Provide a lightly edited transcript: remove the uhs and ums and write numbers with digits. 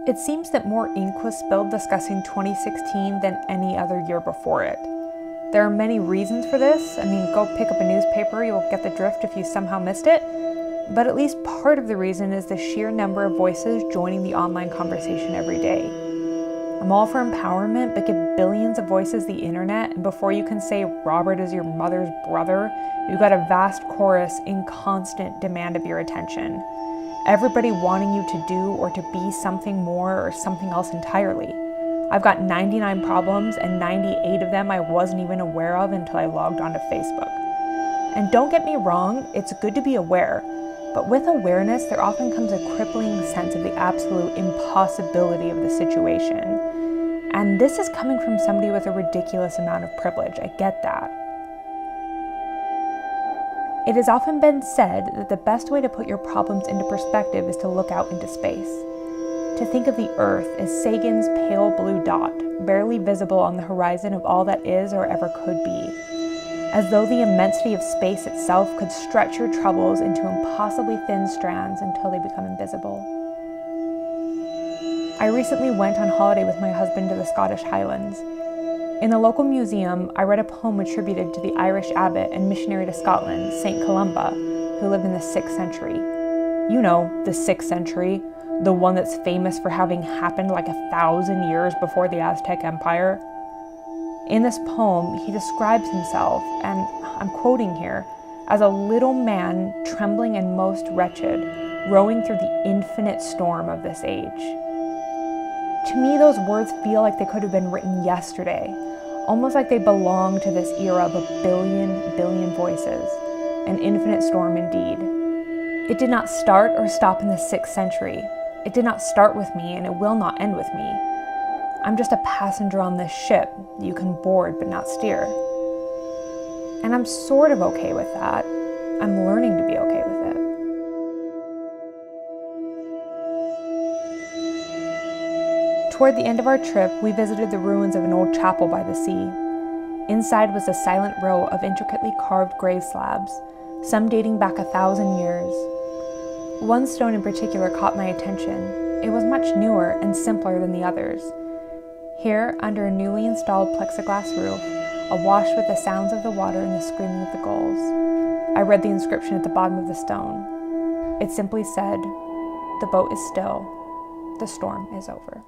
It seems that more ink was spilled discussing 2016 than any other year before it. There are many reasons for this. Go pick up a newspaper, you'll get the drift if you somehow missed it. But at least part of the reason is the sheer number of voices joining the online conversation every day. I'm all for empowerment, but give billions of voices the internet, and before you can say Robert is your mother's brother, you've got a vast chorus in constant demand of your attention. Everybody wanting you to do or to be something more or something else entirely. I've got 99 problems, and 98 of them I wasn't even aware of until I logged onto Facebook. And don't get me wrong, it's good to be aware, but with awareness, there often comes a crippling sense of the absolute impossibility of the situation. And this is coming from somebody with a ridiculous amount of privilege. I get that. It has often been said that the best way to put your problems into perspective is to look out into space. To think of the Earth as Sagan's pale blue dot, barely visible on the horizon of all that is or ever could be. As though the immensity of space itself could stretch your troubles into impossibly thin strands until they become invisible. I recently went on holiday with my husband to the Scottish Highlands. In the local museum, I read a poem attributed to the Irish abbot and missionary to Scotland, St. Columba, who lived in the 6th century. You know, the 6th century, the one that's famous for having happened like 1,000 years before the Aztec Empire. In this poem, he describes himself, and I'm quoting here, as a little man trembling and most wretched, rowing through the infinite storm of this age. To me, those words feel like they could have been written yesterday, almost like they belong to this era of a billion voices, an infinite storm indeed. It did not start or stop in the 6th century. It did not start with me, and it will not end with me. I'm just a passenger on this ship that you can board but not steer. And I'm sort of okay with that. I'm learning to be okay with it. Toward the end of our trip, we visited the ruins of an old chapel by the sea. Inside was a silent row of intricately carved grave slabs, some dating back 1,000 years. One stone in particular caught my attention. It was much newer and simpler than the others. Here, under a newly installed plexiglass roof, awash with the sounds of the water and the screaming of the gulls, I read the inscription at the bottom of the stone. It simply said, "The boat is still. The storm is over."